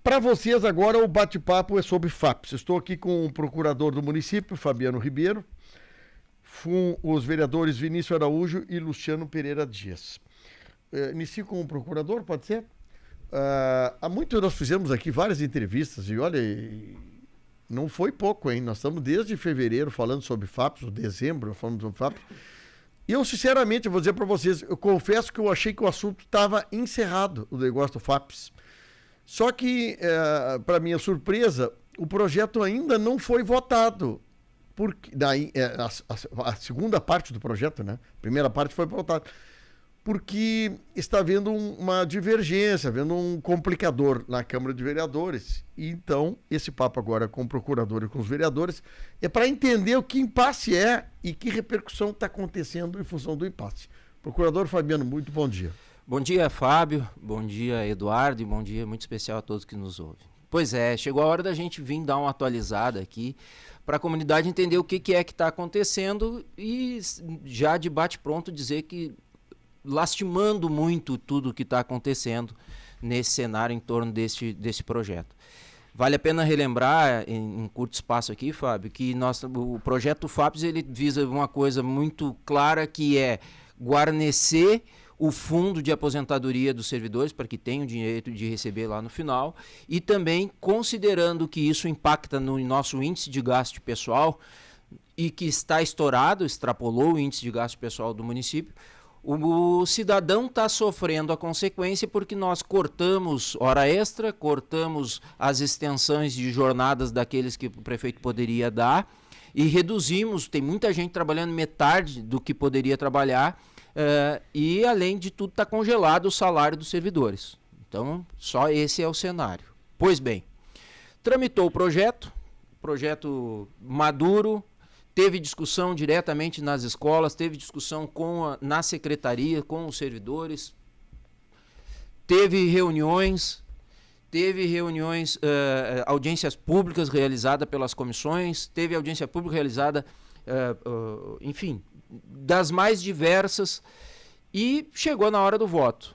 Para vocês agora o bate-papo é sobre FAPs. Estou aqui com o procurador do município, Fabiano Ribeiro, com os vereadores Vinícius Araújo e Luciano Pereira Dias. Inicio com o procurador, pode ser? Há muito nós fizemos aqui várias entrevistas e olha, não foi pouco, hein? Nós estamos desde fevereiro falando sobre FAPs, ou dezembro falando sobre FAPs. E eu, sinceramente, vou dizer para vocês, eu confesso que eu achei que o assunto estava encerrado, o negócio do FAPs. Só que, para minha surpresa, o projeto ainda não foi votado. Porque, daí, a segunda parte do projeto, né? A primeira parte foi votada. Porque está havendo uma divergência, havendo um complicador na Câmara de Vereadores. E então, esse papo agora com o procurador e com os vereadores é para entender o que impasse é e que repercussão está acontecendo em função do impasse. Procurador Fabiano, muito bom dia. Bom dia, Fábio. Bom dia, Eduardo. E bom dia muito especial a todos que nos ouvem. Pois é, chegou a hora da gente vir dar uma atualizada aqui para a comunidade entender o que é que está acontecendo e já de bate-pronto dizer que lastimando muito tudo o que está acontecendo nesse cenário em torno desse projeto. Vale a pena relembrar, em curto espaço aqui, Fábio, que o projeto FAPs ele visa uma coisa muito clara, que é guarnecer o fundo de aposentadoria dos servidores para que tenham o direito de receber lá no final e também considerando que isso impacta no nosso índice de gasto pessoal e que está estourado, extrapolou o índice de gasto pessoal do município. O cidadão está sofrendo a consequência porque nós cortamos hora extra, cortamos as extensões de jornadas daqueles que o prefeito poderia dar e reduzimos, tem muita gente trabalhando metade do que poderia trabalhar e além de tudo está congelado o salário dos servidores. Então só esse é o cenário. Pois bem, tramitou o projeto maduro, teve discussão diretamente nas escolas, teve discussão na secretaria, com os servidores, teve reuniões, audiências públicas realizadas pelas comissões, teve audiência pública realizada, enfim, das mais diversas, e chegou na hora do voto.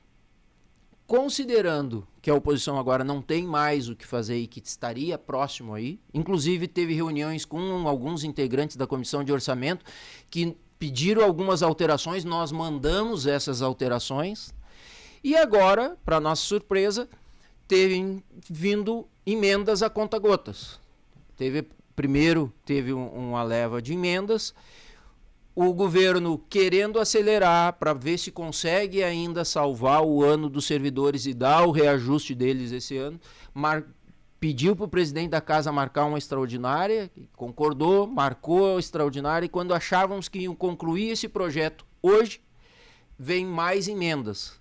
Considerando que a oposição agora não tem mais o que fazer e que estaria próximo aí, inclusive teve reuniões com alguns integrantes da Comissão de Orçamento que pediram algumas alterações, nós mandamos essas alterações e agora, para nossa surpresa, teve vindo emendas a conta-gotas. Primeiro teve uma leva de emendas, o governo querendo acelerar para ver se consegue ainda salvar o ano dos servidores e dar o reajuste deles esse ano, pediu para o presidente da casa marcar uma extraordinária, concordou, marcou a extraordinária e quando achávamos que iam concluir esse projeto hoje, vem mais emendas.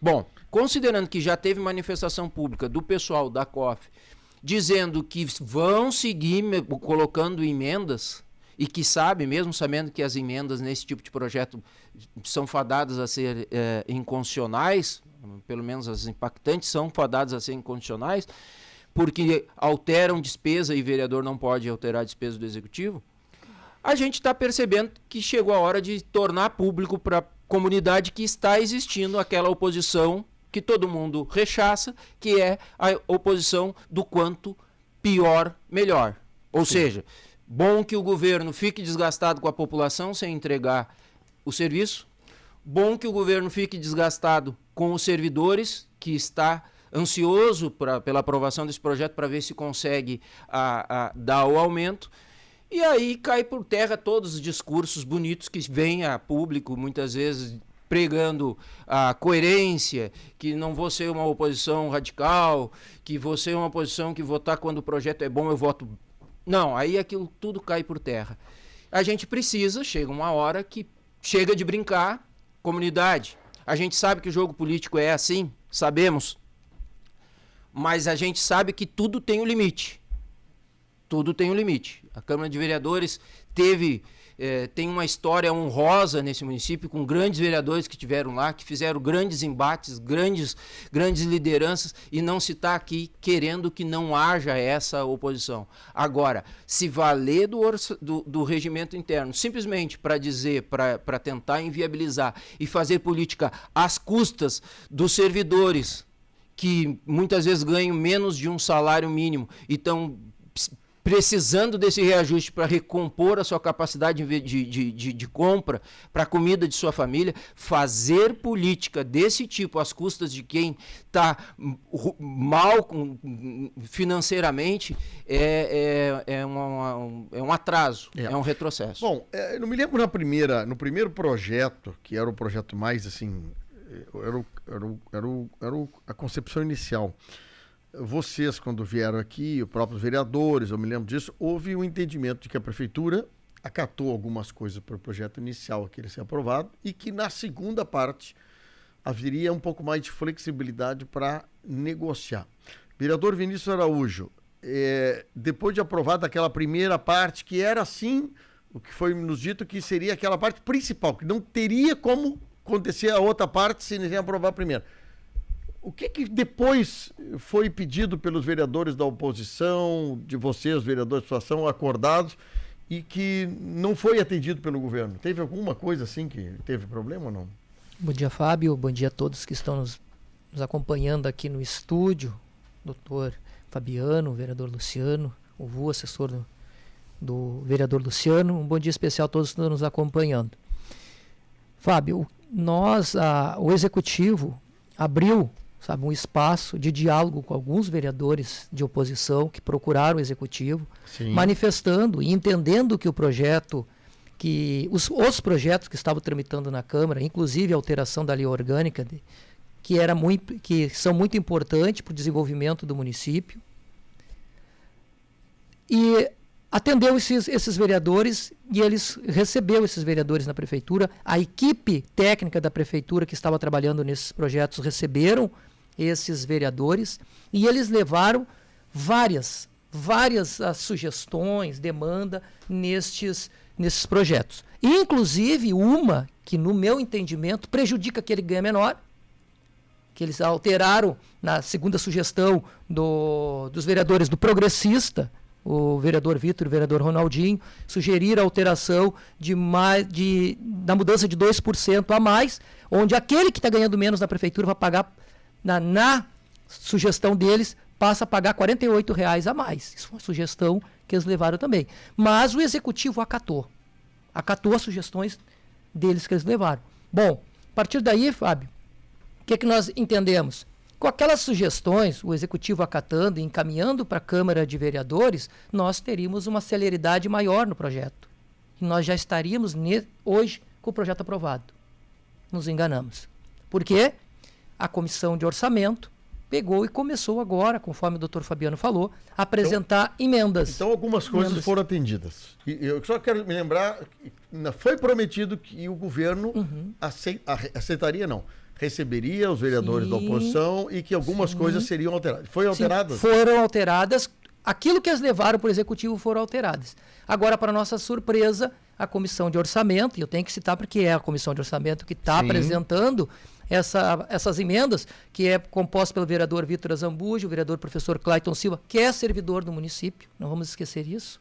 Bom, considerando que já teve manifestação pública do pessoal da COF dizendo que vão seguir colocando emendas, e que sabe, mesmo sabendo que as emendas nesse tipo de projeto são fadadas a ser inconstitucionais, pelo menos as impactantes são fadadas a ser inconstitucionais, porque alteram despesa e vereador não pode alterar a despesa do executivo, a gente está percebendo que chegou a hora de tornar público para a comunidade que está existindo aquela oposição que todo mundo rechaça, que é a oposição do quanto pior, melhor. Ou seja, bom que o governo fique desgastado com a população sem entregar o serviço. Bom que o governo fique desgastado com os servidores, que está ansioso pela aprovação desse projeto para ver se consegue dar o aumento. E aí cai por terra todos os discursos bonitos que vêm a público, muitas vezes pregando a coerência, que não vou ser uma oposição radical, que vou ser uma oposição que votar quando o projeto é bom, eu voto. Não, aí aquilo tudo cai por terra. A gente precisa, chega uma hora que chega de brincar, comunidade. A gente sabe que o jogo político é assim, sabemos. Mas a gente sabe que tudo tem um limite. Tudo tem um limite. A Câmara de Vereadores tem uma história honrosa nesse município, com grandes vereadores que tiveram lá, que fizeram grandes embates, grandes lideranças, e não se está aqui querendo que não haja essa oposição. Agora, se valer do regimento interno, simplesmente para dizer, para tentar inviabilizar e fazer política às custas dos servidores, que muitas vezes ganham menos de um salário mínimo e estão precisando desse reajuste para recompor a sua capacidade de compra para a comida de sua família, fazer política desse tipo às custas de quem está mal financeiramente é um atraso, é um retrocesso. Bom, eu não me lembro no primeiro projeto, que era o projeto mais assim, era a concepção inicial. Vocês, quando vieram aqui, os próprios vereadores, eu me lembro disso, houve um entendimento de que a prefeitura acatou algumas coisas para o projeto inicial que ele ser aprovado e que na segunda parte haveria um pouco mais de flexibilidade para negociar. Vereador Vinícius Araújo, depois de aprovada aquela primeira parte, que era assim, o que foi nos dito que seria aquela parte principal, que não teria como acontecer a outra parte se ninguém aprovar a primeira. O que depois foi pedido pelos vereadores da oposição, de vocês, vereadores de situação, acordados, e que não foi atendido pelo governo? Teve alguma coisa assim que teve problema ou não? Bom dia, Fábio. Bom dia a todos que estão nos acompanhando aqui no estúdio. Doutor Fabiano, o vereador Luciano, o VU, assessor do vereador Luciano. Um bom dia especial a todos que estão nos acompanhando. Fábio, o Executivo abriu um espaço de diálogo com alguns vereadores de oposição que procuraram o Executivo, sim, manifestando e entendendo que o projeto, os projetos que estavam tramitando na Câmara, inclusive a alteração da lei orgânica, que são muito importantes para o desenvolvimento do município, e atendeu esses vereadores e recebeu esses vereadores na prefeitura. A equipe técnica da prefeitura que estava trabalhando nesses projetos receberam esses vereadores e eles levaram várias sugestões, demanda nesses projetos. Inclusive uma que, no meu entendimento, prejudica aquele que ganha menor, que eles alteraram na segunda sugestão dos vereadores do Progressista, o vereador Vitor e o vereador Ronaldinho, sugeriram a alteração da mudança de 2% a mais, onde aquele que está ganhando menos na prefeitura vai pagar, na sugestão deles, passa a pagar R$ 48,00 a mais. Isso foi uma sugestão que eles levaram também. Mas o Executivo acatou as sugestões deles que eles levaram. Bom, a partir daí, Fábio, o que nós entendemos? Com aquelas sugestões, o Executivo acatando e encaminhando para a Câmara de Vereadores, nós teríamos uma celeridade maior no projeto. E nós já estaríamos hoje com o projeto aprovado. Nos enganamos. Por quê? A Comissão de Orçamento pegou e começou agora, conforme o doutor Fabiano falou, a apresentar emendas. Então algumas coisas foram atendidas. E eu só quero me lembrar, foi prometido que o governo aceitaria, não. Receberia os vereadores da oposição e que algumas coisas seriam alteradas. Foi alteradas? Sim, foram alteradas. Aquilo que eles levaram para o Executivo foram alteradas. Agora, para nossa surpresa, a Comissão de Orçamento, e eu tenho que citar porque é a Comissão de Orçamento que está apresentando essas emendas, que é composta pelo vereador Vitor Azambuja, o vereador professor Clayton Silva, que é servidor do município, não vamos esquecer isso.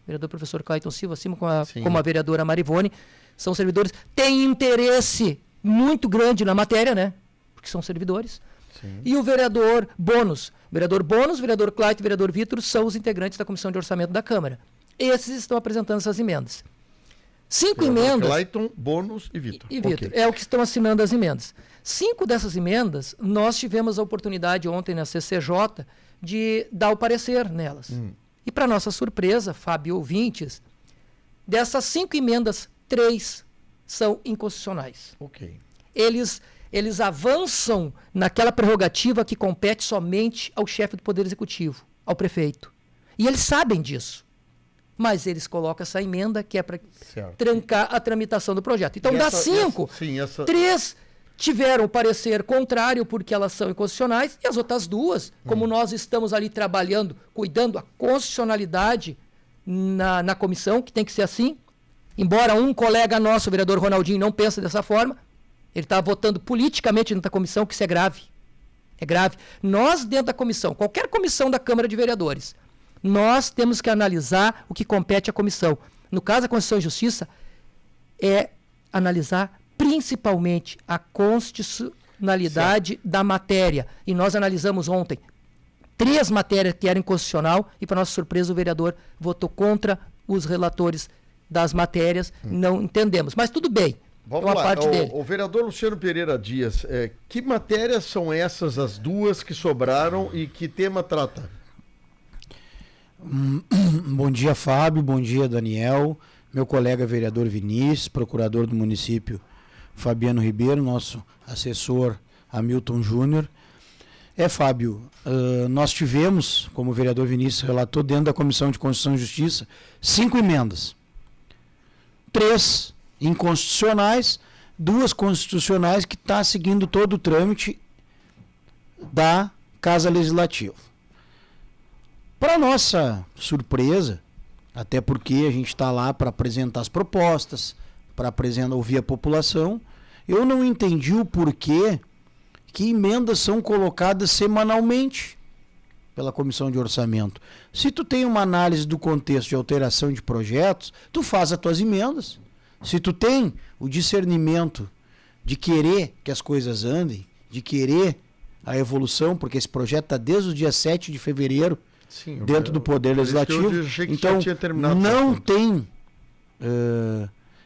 O vereador professor Clayton Silva, acima como a vereadora Marivone, são servidores, têm interesse muito grande na matéria, né? Porque são servidores. Sim. E o vereador Bônus, vereador Clayton e vereador Vitor são os integrantes da Comissão de Orçamento da Câmara. Esses estão apresentando essas emendas. 5 emendas. Clayton, Bônus e Vitor. Okay. É o que estão assinando as emendas. 5 dessas emendas, nós tivemos a oportunidade ontem na CCJ de dar o parecer nelas. E para nossa surpresa, Fábio ouvintes, dessas 5 emendas, 3 são inconstitucionais. Ok. Eles avançam naquela prerrogativa que compete somente ao chefe do Poder Executivo, ao prefeito. E eles sabem disso. Mas eles colocam essa emenda que é para trancar a tramitação do projeto. Então, das 5, 3 tiveram parecer contrário porque elas são inconstitucionais e as outras 2, como nós estamos ali trabalhando, cuidando da constitucionalidade na comissão, que tem que ser assim, embora um colega nosso, o vereador Ronaldinho, não pense dessa forma, ele está votando politicamente dentro da comissão, que isso é grave. É grave. Nós, dentro da comissão, qualquer comissão da Câmara de Vereadores, nós temos que analisar o que compete à comissão. No caso da Constituição e Justiça, é analisar principalmente a inconstitucionalidade da matéria. E nós analisamos ontem 3 matérias que eram inconstitucional e, para nossa surpresa, o vereador votou contra os relatores das matérias. Não entendemos. Mas tudo bem. Vamos é uma lá, parte dele. o vereador Luciano Pereira Dias, que matérias são essas, as 2 que sobraram e que tema trata? Bom dia, Fábio, bom dia, Daniel, meu colega vereador Vinícius, procurador do município Fabiano Ribeiro, nosso assessor Hamilton Júnior. Fábio, nós tivemos, como o vereador Vinícius relatou, dentro da Comissão de Constituição e Justiça, 5 emendas. 3 inconstitucionais, 2 constitucionais que está seguindo todo o trâmite da Casa Legislativa. Para nossa surpresa, até porque a gente está lá para apresentar as propostas, para ouvir a população, eu não entendi o porquê que emendas são colocadas semanalmente pela Comissão de Orçamento. Se tu tem uma análise do contexto de alteração de projetos, tu faz as tuas emendas. Se tu tem o discernimento de querer que as coisas andem, de querer a evolução, porque esse projeto está desde o dia 7 de fevereiro, Sim, dentro do Poder Legislativo, então não tem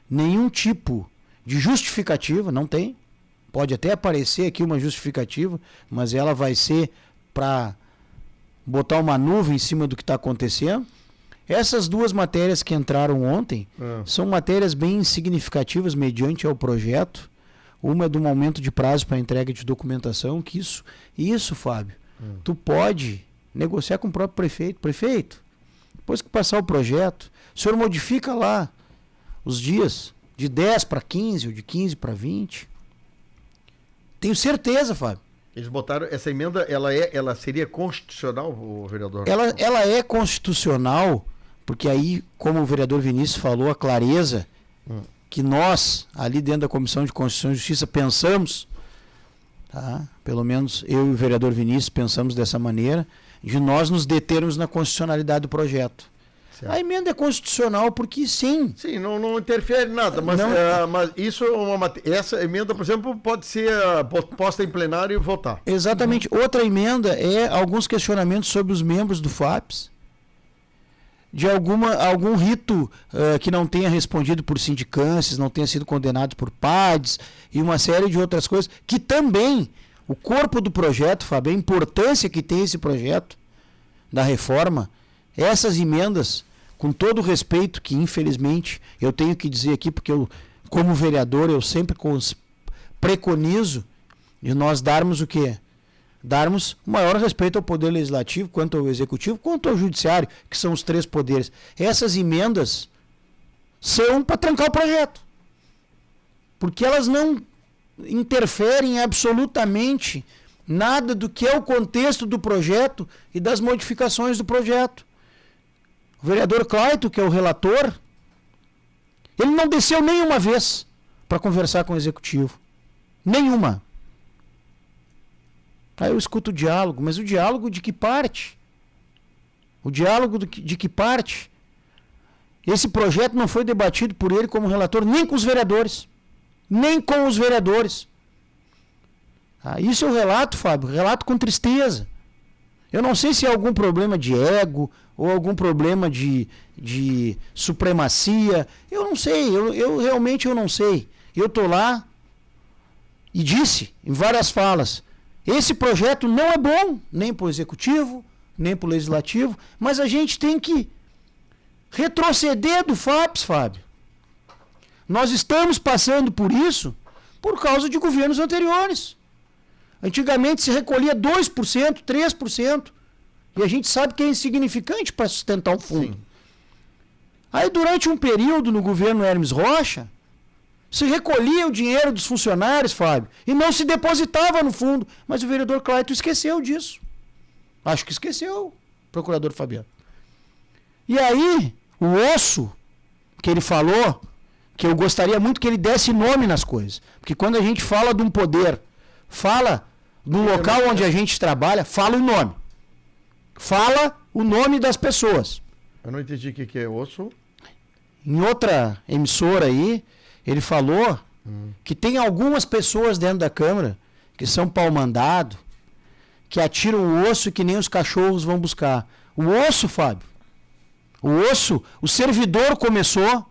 nenhum tipo de justificativa, não tem. Pode até aparecer aqui uma justificativa, mas ela vai ser para botar uma nuvem em cima do que está acontecendo. Essas 2 matérias que entraram ontem são matérias bem significativas mediante ao projeto. Uma é de um aumento de prazo para entrega de documentação, que isso, Fábio, tu pode negociar com o próprio prefeito. Prefeito, depois que passar o projeto, o senhor modifica lá os dias de 10 para 15 ou de 15 para 20. Tenho certeza, Fábio. Eles botaram essa emenda, ela seria constitucional, o vereador? Ela é constitucional, porque aí, como o vereador Vinícius falou, a clareza que nós, ali dentro da Comissão de Constituição e Justiça, pensamos, tá? Pelo menos eu e o vereador Vinícius pensamos dessa maneira, de nós nos determos na constitucionalidade do projeto. Certo. A emenda é constitucional porque sim. Sim, não interfere nada, mas, mas isso essa emenda, por exemplo, pode ser posta em plenário e votar. Exatamente. Outra emenda é alguns questionamentos sobre os membros do FAPES, de algum rito que não tenha respondido por sindicâncias, não tenha sido condenado por PADs e uma série de outras coisas, que também o corpo do projeto, Fábio, a importância que tem esse projeto da reforma, essas emendas, com todo o respeito que infelizmente eu tenho que dizer aqui, porque eu, como vereador, eu sempre preconizo de nós darmos o quê? Darmos o maior respeito ao Poder Legislativo, quanto ao Executivo, quanto ao Judiciário, que são os 3 poderes. Essas emendas são para trancar o projeto. Porque elas não interferem absolutamente nada do que é o contexto do projeto e das modificações do projeto. O vereador Claito, que é o relator, ele não desceu nenhuma vez para conversar com o Executivo. Nenhuma. Aí eu escuto o diálogo, mas o diálogo de que parte? O diálogo de que parte? Esse projeto não foi debatido por ele como relator, nem com os vereadores. Nem com os vereadores. Isso eu relato, Fábio, relato com tristeza. Eu não sei se é algum problema de ego ou algum problema de supremacia. Eu não sei, eu realmente não sei. Eu estou lá e disse em várias falas, esse projeto não é bom, nem para o Executivo, nem para o Legislativo, mas a gente tem que retroceder do FAPES, Fábio. Nós estamos passando por isso por causa de governos anteriores. Antigamente se recolhia 2%, 3%, e a gente sabe que é insignificante para sustentar um fundo. Sim. Aí durante um período no governo Hermes Rocha, se recolhia o dinheiro dos funcionários, Fábio, e não se depositava no fundo. Mas o vereador Claito esqueceu disso. Acho que esqueceu, procurador Fabiano. E aí, o osso que ele falou, que eu gostaria muito que ele desse nome nas coisas. Porque quando a gente fala de um poder, fala do local onde a gente trabalha, fala o nome. Fala o nome das pessoas. Eu não entendi o que é osso. Em outra emissora aí, ele falou que tem algumas pessoas dentro da Câmara que são pau-mandado, que atiram o osso que nem os cachorros vão buscar. O osso, Fábio, o osso, o servidor começou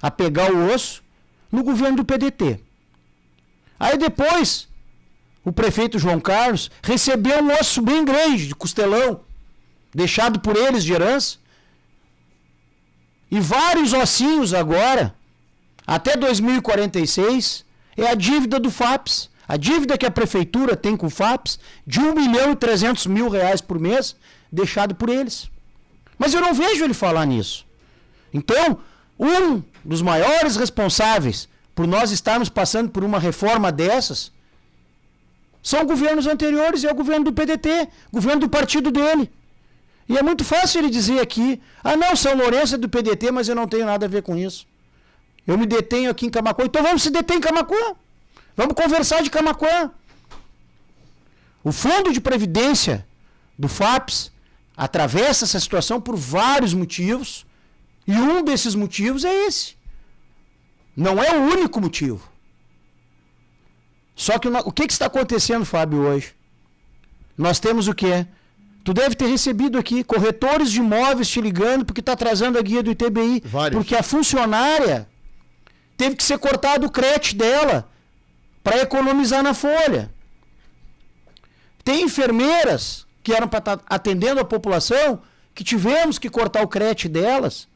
a pegar o osso no governo do PDT. Aí depois, o prefeito João Carlos recebeu um osso bem grande, de costelão, deixado por eles de herança. E vários ossinhos agora, até 2046, é a dívida do FAPES. A dívida que a prefeitura tem com o FAPES, de R$1.300.000 por mês, deixado por eles. Mas eu não vejo ele falar nisso. Então, um dos maiores responsáveis por nós estarmos passando por uma reforma dessas são governos anteriores e é o governo do PDT, governo do partido dele. E é muito fácil ele dizer aqui, não, São Lourenço é do PDT, mas eu não tenho nada a ver com isso. Eu me detenho aqui em Camaquã. Então vamos se deter em Camaquã. Vamos conversar de Camaquã. O Fundo de Previdência do FAPES atravessa essa situação por vários motivos, e um desses motivos é esse. Não é o único motivo. Só que o que está acontecendo, Fábio, hoje? Nós temos o quê? Tu deve ter recebido aqui corretores de imóveis te ligando porque está atrasando a guia do ITBI. Vários. Porque a funcionária teve que ser cortado o crédito dela para economizar na folha. Tem enfermeiras que eram para estar atendendo a população que tivemos que cortar o crédito delas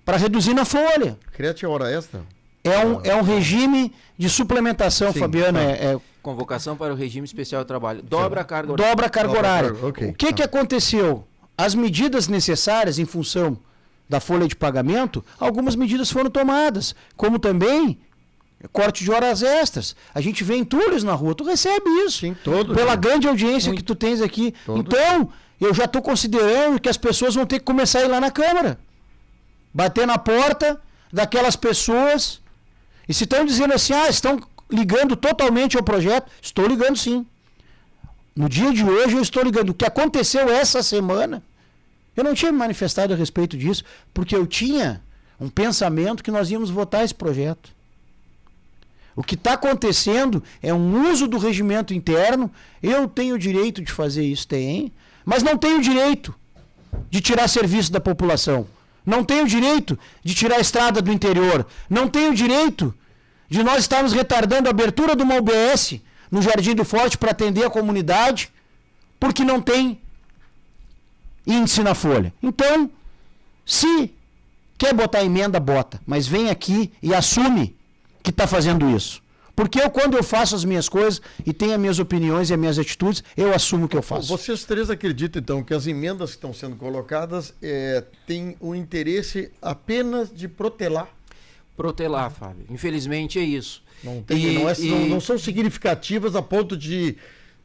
para reduzir na folha. Crédito é hora extra? É um regime de suplementação, Sim, Fabiano. tá. Convocação para o regime especial de trabalho. Dobra a carga horária. Dobra a carga horária. Ok, O que aconteceu? As medidas necessárias em função da folha de pagamento, algumas medidas foram tomadas, como também corte de horas extras. A gente vê entulhos na rua, tu recebe isso. Sim, todo Pela dia. grande audiência que tu tens aqui. Todo Então, eu já estou considerando que as pessoas vão ter que começar a ir lá na Câmara. Bater na porta daquelas pessoas. E se estão dizendo assim, estão ligando totalmente ao projeto, estou ligando sim. No dia de hoje eu estou ligando. O que aconteceu essa semana, eu não tinha me manifestado a respeito disso, porque eu tinha um pensamento que nós íamos votar esse projeto. O que está acontecendo é um uso do regimento interno. Eu tenho o direito de fazer isso, mas não tenho o direito de tirar serviço da população. Não tenho o direito de tirar a estrada do interior. Não tenho o direito de nós estarmos retardando a abertura de uma UBS no Jardim do Forte para atender a comunidade, porque não tem índice na folha. Então, se quer botar emenda, bota. Mas vem aqui e assume que está fazendo isso. Porque quando eu faço as minhas coisas e tenho as minhas opiniões e as minhas atitudes, eu assumo o que eu faço. Vocês três acreditam, então, que as emendas que estão sendo colocadas têm o interesse apenas de protelar? Protelar, Fábio. Infelizmente é isso. Não são significativas a ponto de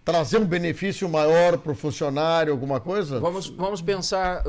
trazer um benefício maior para o funcionário, alguma coisa? Vamos pensar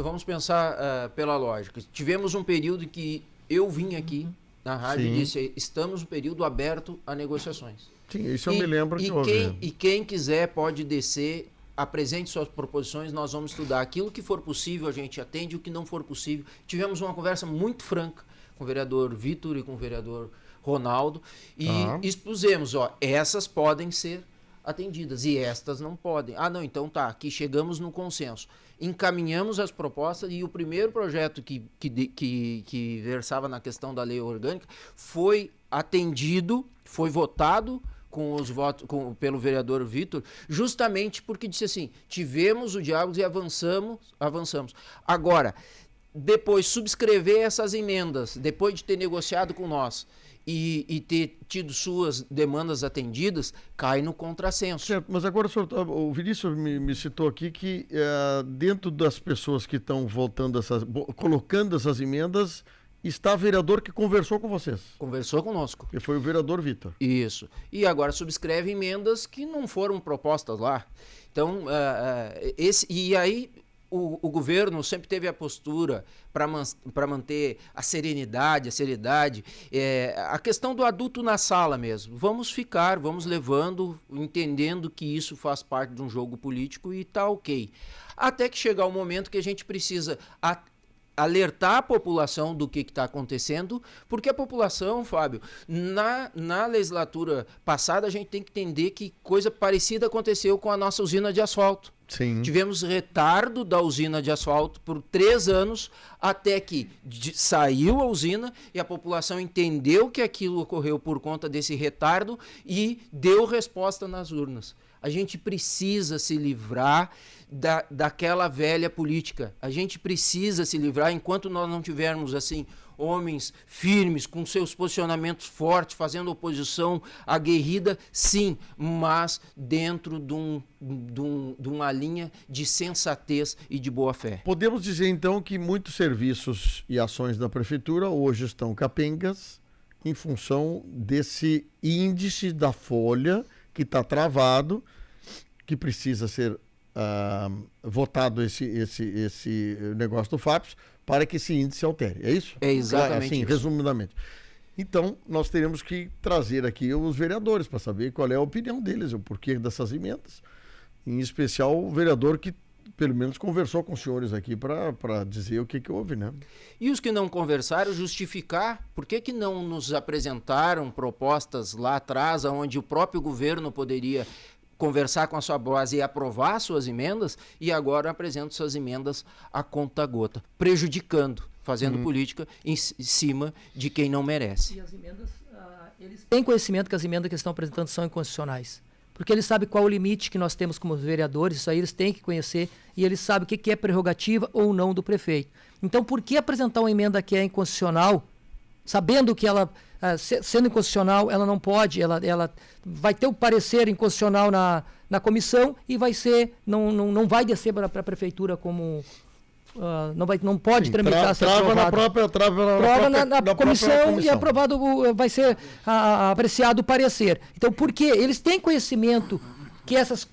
pela lógica. Tivemos um período que eu vim aqui na rádio e disse, estamos no período aberto a negociações. Sim, isso eu me lembro que houve. E quem quiser pode descer, apresente suas proposições, nós vamos estudar. Aquilo que for possível a gente atende, o que não for possível. Tivemos uma conversa muito franca com o vereador Vitor e com o vereador Ronaldo e expusemos, essas podem ser atendidas e estas não podem. Não, então tá, aqui chegamos no consenso. Encaminhamos as propostas e o primeiro projeto que versava na questão da lei orgânica foi atendido, foi votado com os votos pelo vereador Vitor, justamente porque disse assim, tivemos o diálogo e avançamos. Agora, depois subscrever essas emendas, depois de ter negociado com nós e ter tido suas demandas atendidas, cai no contrassenso. Certo, mas agora o Vinícius me citou aqui que dentro das pessoas que estão colocando essas emendas, está vereador que conversou com vocês. Conversou conosco. Que foi o vereador Vitor. Isso. E agora subscreve emendas que não foram propostas lá. Então, e aí o governo sempre teve a postura para manter a serenidade, a seriedade. A questão do adulto na sala mesmo. Vamos levando, entendendo que isso faz parte de um jogo político e tá ok. Até que chegar o momento que a gente precisa alertar a população do que está acontecendo, porque a população, Fábio, na legislatura passada, a gente tem que entender que coisa parecida aconteceu com a nossa usina de asfalto. Sim. Tivemos retardo da usina de asfalto por 3 anos, até que saiu a usina e a população entendeu que aquilo ocorreu por conta desse retardo e deu resposta nas urnas. A gente precisa se livrar daquela velha política. A gente precisa se livrar, enquanto nós não tivermos assim homens firmes, com seus posicionamentos fortes, fazendo oposição aguerrida, sim, mas dentro de uma linha de sensatez e de boa-fé. Podemos dizer, então, que muitos serviços e ações da Prefeitura hoje estão capengas em função desse índice da folha que está travado, que precisa ser votado esse negócio do FAPES para que esse índice altere. É isso? É exatamente assim, isso. Resumidamente. Então, nós teremos que trazer aqui os vereadores para saber qual é a opinião deles, o porquê dessas emendas. Em especial o vereador que, pelo menos, conversou com os senhores aqui para dizer o que houve, né? E os que não conversaram, justificar por que não nos apresentaram propostas lá atrás, onde o próprio governo poderia conversar com a sua base e aprovar suas emendas, e agora apresentam suas emendas a conta-gota, prejudicando, fazendo política em cima de quem não merece. E as emendas, eles têm conhecimento que as emendas que eles estão apresentando são inconstitucionais. Porque eles sabem qual o limite que nós temos como vereadores, isso aí eles têm que conhecer, e eles sabem o que é prerrogativa ou não do prefeito. Então, por que apresentar uma emenda que é inconstitucional, sabendo que ela, sendo inconstitucional, ela não pode, ela vai ter o parecer inconstitucional na comissão e vai ser, não vai descer para a prefeitura como... não pode tramitar, ser trava aprovado. Na comissão e aprovado, vai ser apreciado o parecer. Então, por quê? Eles têm conhecimento que essas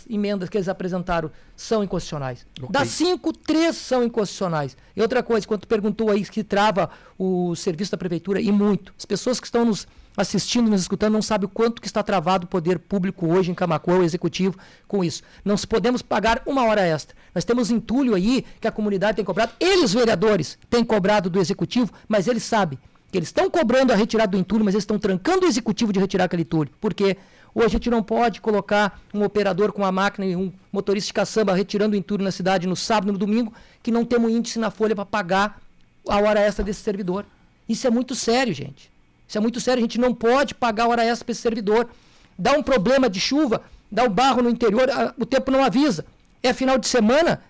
emendas que eles apresentaram são inconstitucionais. Okay. Das 5, 3 são inconstitucionais. E outra coisa, quando tu perguntou aí que trava o serviço da prefeitura, e muito. As pessoas que estão nos assistindo, nos escutando, não sabem o quanto que está travado o poder público hoje em Camaquã, o executivo, com isso. Não podemos pagar uma hora extra. Nós temos entulho aí que a comunidade tem cobrado. Eles, vereadores, têm cobrado do executivo, mas eles sabem que eles estão cobrando a retirada do entulho, mas eles estão trancando o executivo de retirar aquele entulho. Por quê? Hoje a gente não pode colocar um operador com a máquina e um motorista de caçamba retirando o entulho na cidade no sábado e no domingo, que não temos índice na folha para pagar a hora extra desse servidor. Isso é muito sério, gente. Isso é muito sério. A gente não pode pagar a hora extra para esse servidor. Dá um problema de chuva, dá um barro no interior, o tempo não avisa. É final de semana,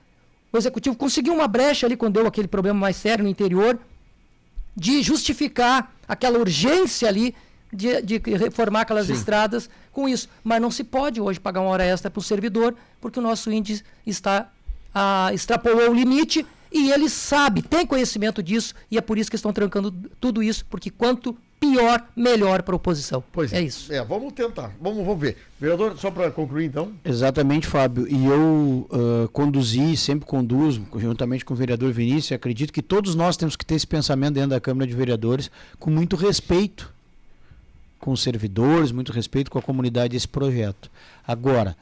o executivo conseguiu uma brecha ali quando deu aquele problema mais sério no interior, de justificar aquela urgência ali de reformar aquelas estradas com isso. Mas não se pode hoje pagar uma hora extra para o servidor, porque o nosso índice extrapolou o limite e ele sabe, tem conhecimento disso, e é por isso que estão trancando tudo isso, porque quanto pior, melhor para a oposição. Pois é isso. Vamos tentar, vamos ver. Vereador, só para concluir então. Exatamente, Fábio. E eu conduzi, sempre conduzo, juntamente com o vereador Vinícius, e acredito que todos nós temos que ter esse pensamento dentro da Câmara de Vereadores, com muito respeito com os servidores, muito respeito com a comunidade desse projeto. Agora,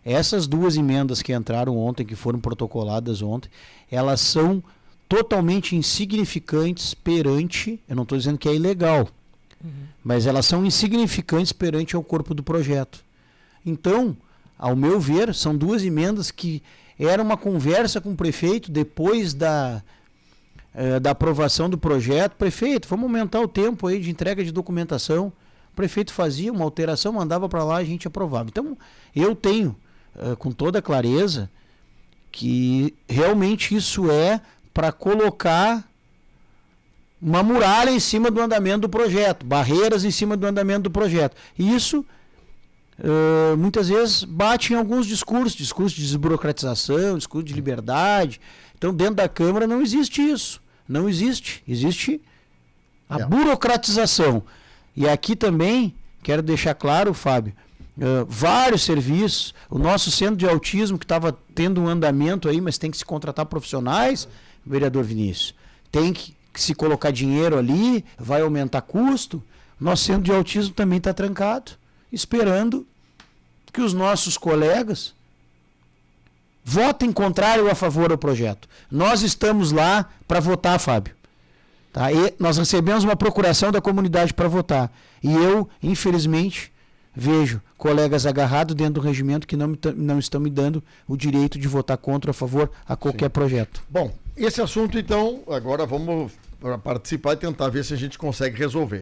essas 2 emendas que entraram ontem, que foram protocoladas ontem, elas são totalmente insignificantes perante, eu não estou dizendo que é ilegal, mas elas são insignificantes perante ao corpo do projeto. Então, ao meu ver, são 2 emendas que era uma conversa com o prefeito depois da aprovação do projeto. Prefeito, vamos aumentar o tempo aí de entrega de documentação. O prefeito fazia uma alteração, mandava para lá, a gente aprovava. Então, eu tenho, com toda clareza, que realmente isso é para colocar uma muralha em cima do andamento do projeto, barreiras em cima do andamento do projeto. E isso, muitas vezes, bate em alguns discursos de desburocratização, discurso de liberdade. Então, dentro da Câmara não existe isso. Não existe. Existe a burocratização. E aqui também, quero deixar claro, Fábio, vários serviços, o nosso centro de autismo que estava tendo um andamento aí, mas tem que se contratar profissionais, vereador Vinícius, tem que se colocar dinheiro ali, vai aumentar custo. Nosso centro de autismo também está trancado, esperando que os nossos colegas Votem contrário ou a favor ao projeto. Nós estamos lá para votar, Fábio. Tá? E nós recebemos uma procuração da comunidade para votar. E eu, infelizmente, vejo colegas agarrados dentro do regimento que não estão me dando o direito de votar contra ou a favor a qualquer projeto. Bom, esse assunto, então, agora vamos participar e tentar ver se a gente consegue resolver.